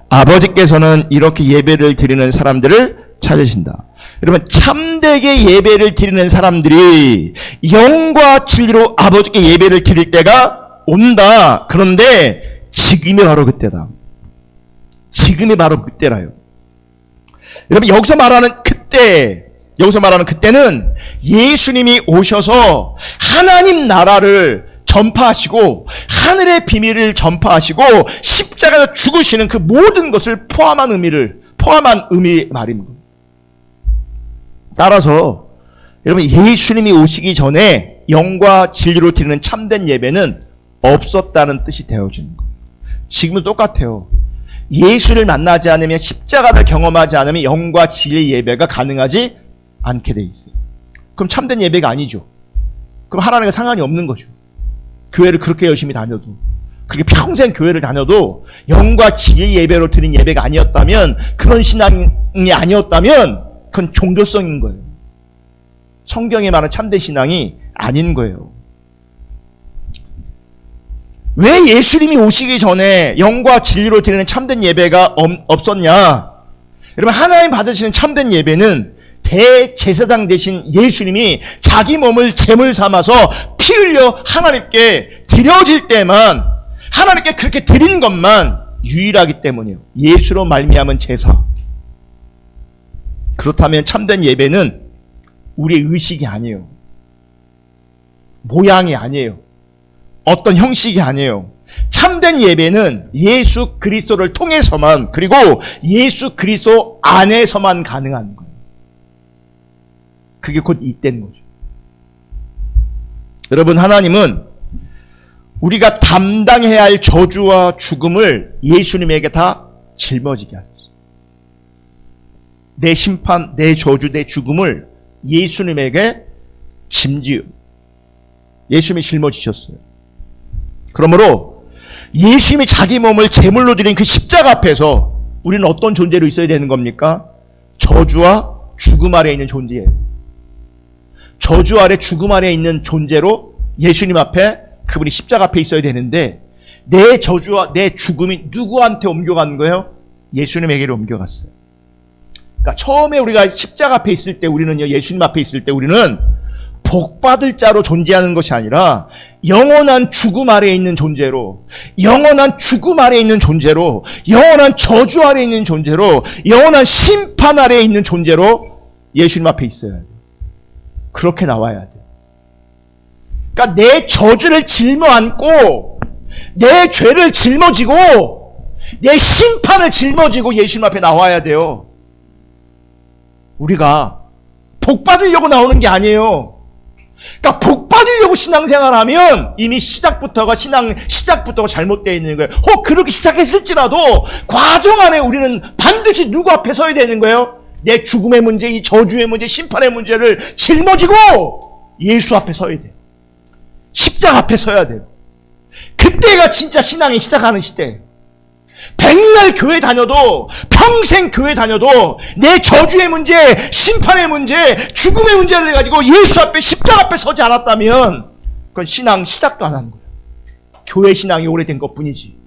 아버지께서는 이렇게 예배를 드리는 사람들을 찾으신다. 여러분, 참되게 예배를 드리는 사람들이 영과 진리로 아버지께 예배를 드릴 때가 온다. 그런데 지금이 바로 그때다. 지금이 바로 그때라요. 여러분, 여기서 말하는 그때는 예수님이 오셔서 하나님 나라를 전파하시고 하늘의 비밀을 전파하시고 십자가에서 죽으시는 그 모든 것을 포함한 의미의 말입니다. 따라서 여러분, 예수님이 오시기 전에 영과 진리로 드리는 참된 예배는 없었다는 뜻이 되어지는 거예요. 지금도 똑같아요. 예수를 만나지 않으면, 십자가를 경험하지 않으면 영과 진리 예배가 가능하지 않게 돼 있어요. 그럼 참된 예배가 아니죠. 그럼 하나님과 상관이 없는 거죠. 교회를 그렇게 열심히 다녀도, 그렇게 평생 교회를 다녀도 영과 진리 예배로 드린 예배가 아니었다면, 그런 신앙이 아니었다면 그건 종교성인 거예요. 성경에 말하는 참된 신앙이 아닌 거예요. 왜 예수님이 오시기 전에 영과 진리로 드리는 참된 예배가 없었냐? 여러분, 하나님 받으시는 참된 예배는 대제사장 되신 예수님이 자기 몸을 제물 삼아서 피 흘려 하나님께 드려질 때만, 하나님께 그렇게 드린 것만 유일하기 때문이에요. 예수로 말미암은 제사. 그렇다면 참된 예배는 우리의 의식이 아니에요. 모양이 아니에요. 어떤 형식이 아니에요. 참된 예배는 예수 그리스도를 통해서만, 그리고 예수 그리스도 안에서만 가능한 거예요. 그게 곧 이때인 거죠. 여러분, 하나님은 우리가 담당해야 할 저주와 죽음을 예수님에게 다 짊어지게 하셨어요. 내 심판, 내 저주, 내 죽음을 예수님에게 예수님이 짊어지셨어요. 그러므로 예수님이 자기 몸을 제물로 드린 그 십자가 앞에서 우리는 어떤 존재로 있어야 되는 겁니까? 저주와 죽음 아래에 있는 존재예요. 저주 아래, 죽음 아래에 있는 존재로 예수님 앞에, 그분이 십자가 앞에 있어야 되는데, 내 저주와 내 죽음이 누구한테 옮겨간 거예요? 예수님에게로 옮겨갔어요. 그러니까 처음에 우리가 십자가 앞에 있을 때, 우리는요, 예수님 앞에 있을 때 우리는 복받을 자로 존재하는 것이 아니라 영원한 죽음 아래에 있는 존재로, 영원한 죽음 아래에 있는 존재로, 영원한 저주 아래에 있는 존재로, 영원한 심판 아래에 있는 존재로 예수님 앞에 있어야 돼요. 그렇게 나와야 돼요. 그러니까 내 저주를 짊어안고, 내 죄를 짊어지고, 내 심판을 짊어지고 예수님 앞에 나와야 돼요. 우리가 복 받으려고 나오는 게 아니에요. 그러니까 복 받으려고 신앙생활하면 이미 시작부터가 잘못되어 있는 거예요. 그렇게 시작했을지라도 과정 안에 우리는 반드시 누구 앞에 서야 되는 거예요? 내 죽음의 문제, 이 저주의 문제, 심판의 문제를 짊어지고 예수 앞에 서야 돼요. 십자가 앞에 서야 돼요. 그때가 진짜 신앙이 시작하는 시대예요. 백날 교회 다녀도, 평생 교회 다녀도 내 저주의 문제, 심판의 문제, 죽음의 문제를 가지고 예수 앞에, 십자가 앞에 서지 않았다면 그건 신앙 시작도 안 하는 거예요. 교회 신앙이 오래된 것뿐이지.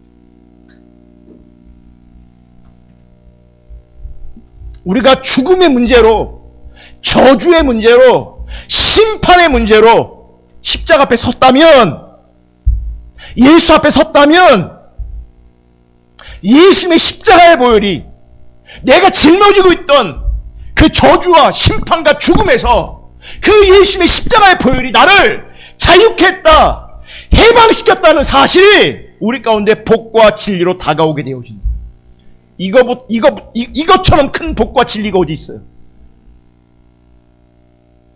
우리가 죽음의 문제로, 저주의 문제로, 심판의 문제로 십자가 앞에 섰다면, 예수 앞에 섰다면, 예수님의 십자가의 보혈이 내가 짊어지고 있던 그 저주와 심판과 죽음에서 그 예수님의 십자가의 보혈이 나를 자유케 했다, 해방시켰다는 사실이 우리 가운데 복과 진리로 다가오게 되어진다. 이것처럼 큰 복과 진리가 어디 있어요?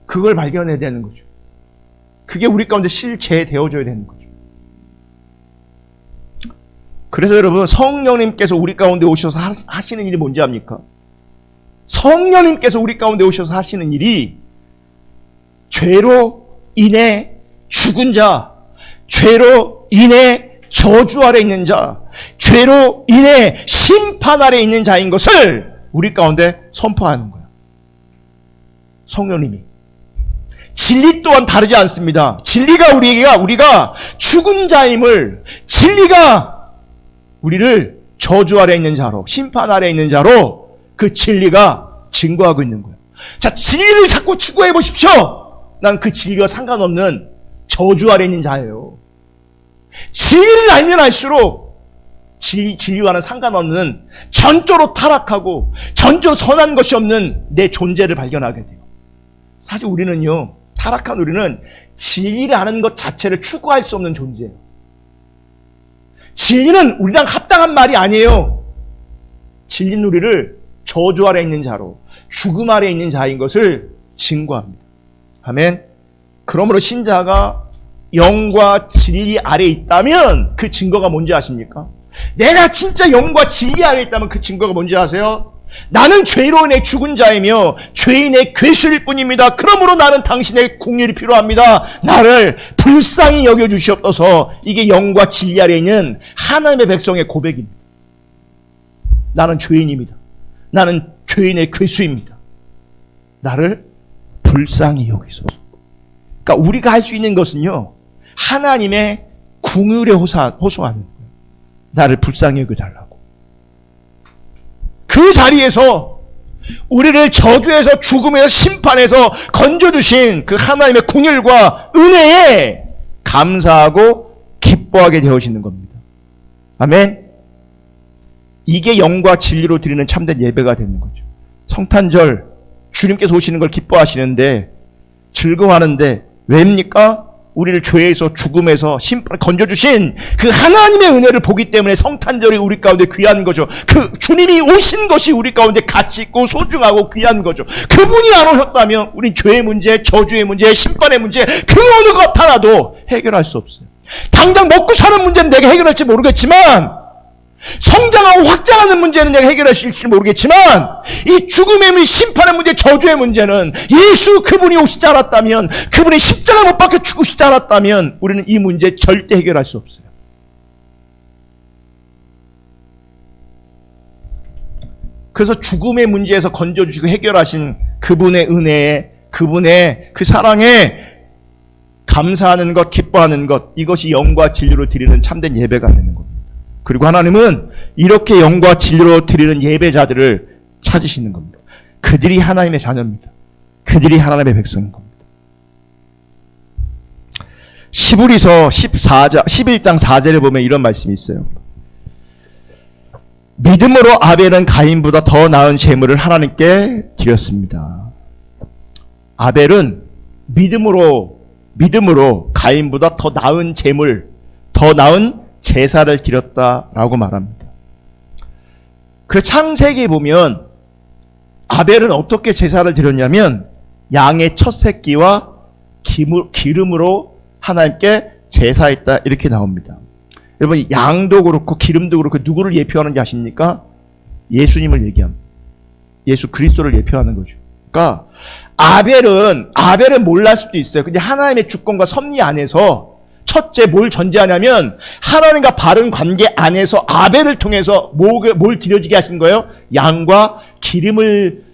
그걸 발견해야 되는 거죠. 그게 우리 가운데 실제되어져야 되는 거죠. 그래서 여러분, 성령님께서 우리 가운데 오셔서 하시는 일이 뭔지 압니까? 성령님께서 우리 가운데 오셔서 하시는 일이 죄로 인해 죽은 자, 죄로 인해 저주 아래 있는 자, 죄로 인해 심판 아래 있는 자인 것을 우리 가운데 선포하는 거예요. 성령님이. 진리 또한 다르지 않습니다. 진리가 우리가 죽은 자임을, 진리가 우리를 저주 아래 있는 자로, 심판 아래 있는 자로 그 진리가 증거하고 있는 거예요. 자, 진리를 자꾸 추구해 보십시오. 난 그 진리와 상관없는 저주 아래 있는 자예요. 진리를 알면 알수록 진리와는 상관없는 전적으로 타락하고 전적으로 선한 것이 없는 내 존재를 발견하게 돼요. 사실 우리는요, 타락한 우리는 진리를 아는 것 자체를 추구할 수 없는 존재예요. 진리는 우리랑 합당한 말이 아니에요. 진리는 우리를 저주 아래 있는 자로, 죽음 아래 있는 자인 것을 증거합니다. 아멘. 그러므로 신자가 영과 진리 아래 있다면 그 증거가 뭔지 아십니까? 내가 진짜 영과 진리 안에 있다면 그 증거가 뭔지 아세요? 나는 죄로 인해 죽은 자이며 죄인의 괴수일 뿐입니다. 그러므로 나는 당신의 긍휼이 필요합니다. 나를 불쌍히 여겨주시옵소서. 이게 영과 진리 안에 있는 하나님의 백성의 고백입니다. 나는 죄인입니다. 나는 죄인의 괴수입니다. 나를 불쌍히 여기소서. 그러니까 우리가 할 수 있는 것은요, 하나님의 긍휼에 호소하는 거예요. 나를 불쌍히 여겨달라고. 그 자리에서 우리를 저주에서 죽음에서 심판에서 건져주신 그 하나님의 긍휼과 은혜에 감사하고 기뻐하게 되어지는 겁니다. 아멘. 이게 영과 진리로 드리는 참된 예배가 되는 거죠. 성탄절 주님께서 오시는 걸 기뻐하시는데, 즐거워하는데 왜입니까? 우리를 죄에서 죽음에서 심판을 건져주신 그 하나님의 은혜를 보기 때문에 성탄절이 우리 가운데 귀한 거죠. 그 주님이 오신 것이 우리 가운데 가치 있고 소중하고 귀한 거죠. 그분이 안 오셨다면 우리 죄의 문제, 저주의 문제, 심판의 문제 그 어느 것 하나도 해결할 수 없어요. 당장 먹고 사는 문제는 내가 해결할지 모르겠지만, 성장하고 확장하는 문제는 내가 해결할 수 있을지 모르겠지만, 이 죽음의 문제, 심판의 문제, 저주의 문제는 예수 그분이 오시지 않았다면, 그분이 십자가 못 박혀 죽으시지 않았다면 우리는 이 문제 절대 해결할 수 없어요. 그래서 죽음의 문제에서 건져주시고 해결하신 그분의 은혜에, 그분의 그 사랑에 감사하는 것, 기뻐하는 것, 이것이 영과 진리로 드리는 참된 예배가 되는 겁니다. 그리고 하나님은 이렇게 영과 진리로 드리는 예배자들을 찾으시는 겁니다. 그들이 하나님의 자녀입니다. 그들이 하나님의 백성인 겁니다. 시브리서 11장 4절에 보면 이런 말씀이 있어요. 믿음으로 아벨은 가인보다 더 나은 제물을 하나님께 드렸습니다. 아벨은 믿음으로 가인보다 더 나은 제물, 더 나은 제사를 드렸다라고 말합니다. 그래서 창세기에 보면 아벨은 어떻게 제사를 드렸냐면 양의 첫 새끼와 기름으로 하나님께 제사했다, 이렇게 나옵니다. 여러분, 양도 그렇고 기름도 그렇고 누구를 예표하는지 아십니까? 예수님을 얘기합니다. 예수 그리스도를 예표하는 거죠. 그러니까 아벨은 몰랄 수도 있어요. 근데 하나님의 주권과 섭리 안에서 첫째 뭘 전제하냐면 하나님과 바른 관계 안에서 아벨을 통해서 뭘 드려지게 하신 거예요? 양과 기름을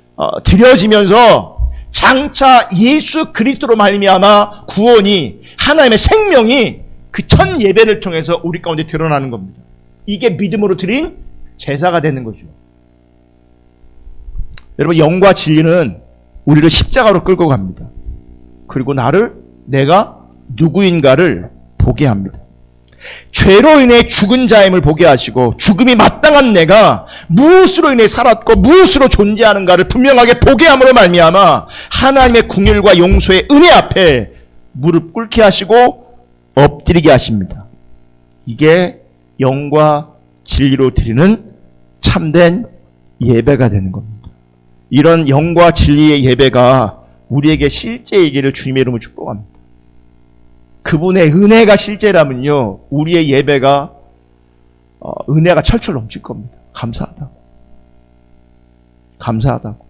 드려지면서 장차 예수 그리스도로 말미암아 구원이, 하나님의 생명이 그 첫 예배를 통해서 우리 가운데 드러나는 겁니다. 이게 믿음으로 드린 제사가 되는 거죠. 여러분, 영과 진리는 우리를 십자가로 끌고 갑니다. 그리고 내가 누구인가를 보게 합니다. 죄로 인해 죽은 자임을 보게 하시고, 죽음이 마땅한 내가 무엇으로 인해 살았고 무엇으로 존재하는가를 분명하게 보게 함으로 말미암아 하나님의 긍휼과 용서의 은혜 앞에 무릎 꿇게 하시고 엎드리게 하십니다. 이게 영과 진리로 드리는 참된 예배가 되는 겁니다. 이런 영과 진리의 예배가 우리에게 실제이기를 주님의 이름으로 축복합니다. 그분의 은혜가 실제라면요, 우리의 예배가 은혜가 철철 넘칠 겁니다. 감사하다고.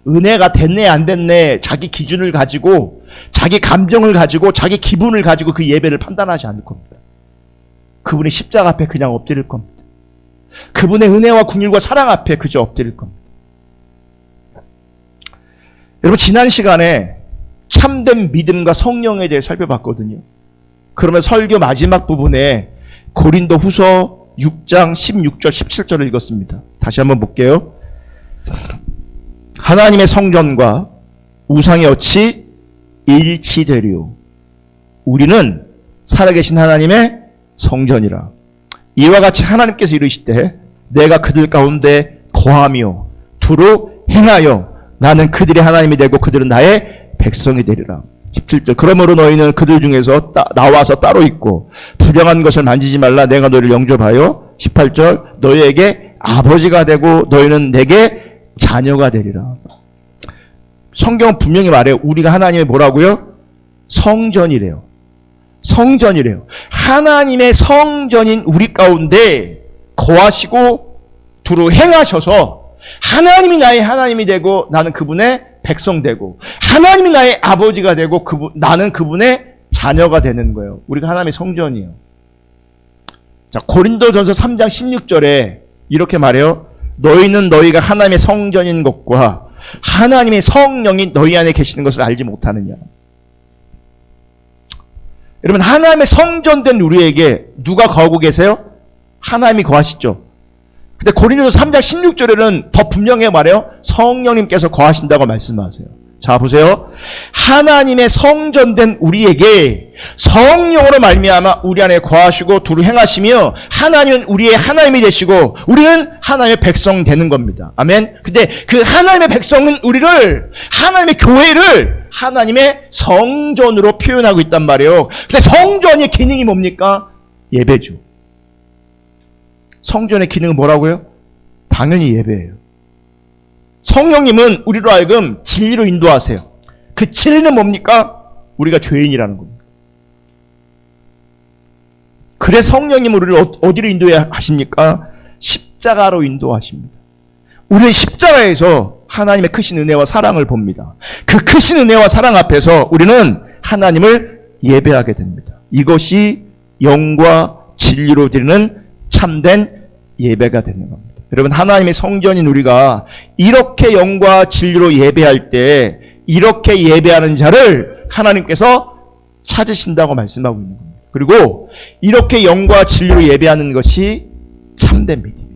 은혜가 됐네 안 됐네 자기 기준을 가지고, 자기 감정을 가지고, 자기 기분을 가지고 그 예배를 판단하지 않을 겁니다. 그분의 십자가 앞에 그냥 엎드릴 겁니다. 그분의 은혜와 긍휼과 사랑 앞에 그저 엎드릴 겁니다. 여러분, 지난 시간에 참된 믿음과 성령에 대해 살펴봤거든요. 그러면 설교 마지막 부분에 고린도 후서 6장 16절 17절을 읽었습니다. 다시 한번 볼게요. 하나님의 성전과 우상의 어치 일치되리요. 우리는 살아계신 하나님의 성전이라. 이와 같이 하나님께서 이르시되 내가 그들 가운데 거하며 두루 행하여 나는 그들의 하나님이 되고 그들은 나의 백성이 되리라. 17절. 그러므로 너희는 그들 중에서 나와서 따로 있고 불량한 것을 만지지 말라. 내가 너희를 영접하여 18절. 너희에게 아버지가 되고 너희는 내게 자녀가 되리라. 성경은 분명히 말해요. 우리가 하나님의 뭐라고요? 성전이래요. 성전이래요. 하나님의 성전인 우리 가운데 거하시고 두루 행하셔서 하나님이 나의 하나님이 되고 나는 그분의 백성 되고 하나님이 나의 아버지가 되고 나는 그분의 자녀가 되는 거예요. 우리가 하나님의 성전이에요. 자, 고린도전서 3장 16절에 이렇게 말해요. 너희는 너희가 하나님의 성전인 것과 하나님의 성령이 너희 안에 계시는 것을 알지 못하느냐. 여러분, 하나님의 성전된 우리에게 누가 거하고 계세요? 하나님이 거하시죠. 근데 고린도서 3장 16절에는 더 분명히 말해요. 성령님께서 거하신다고 말씀하세요. 자, 보세요. 하나님의 성전된 우리에게 성령으로 말미암아 우리 안에 거하시고 두루 행하시며 하나님은 우리의 하나님이 되시고 우리는 하나님의 백성 되는 겁니다. 아멘. 근데 그 하나님의 백성은 우리를 하나님의 교회를 하나님의 성전으로 표현하고 있단 말이에요. 근데 성전의 기능이 뭡니까? 예배죠. 성전의 기능은 뭐라고요? 당연히 예배예요. 성령님은 우리로 하여금 진리로 인도하세요. 그 진리는 뭡니까? 우리가 죄인이라는 겁니다. 그래서 성령님은 우리를 어디로 인도해야 하십니까? 십자가로 인도하십니다. 우리는 십자가에서 하나님의 크신 은혜와 사랑을 봅니다. 그 크신 은혜와 사랑 앞에서 우리는 하나님을 예배하게 됩니다. 이것이 영과 진리로 드리는 참된 예배가 되는 겁니다. 여러분, 하나님의 성전인 우리가 이렇게 영과 진리로 예배할 때 이렇게 예배하는 자를 하나님께서 찾으신다고 말씀하고 있는 겁니다. 그리고 이렇게 영과 진리로 예배하는 것이 참된 믿음이에요.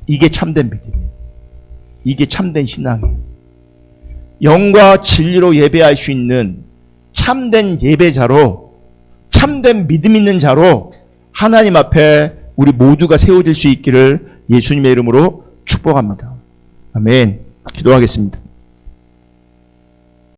이게 참된 믿음이에요. 이게 참된 신앙이에요. 영과 진리로 예배할 수 있는 참된 예배자로, 참된 믿음 있는 자로 하나님 앞에 우리 모두가 세워질 수 있기를 예수님의 이름으로 축복합니다. 아멘. 기도하겠습니다.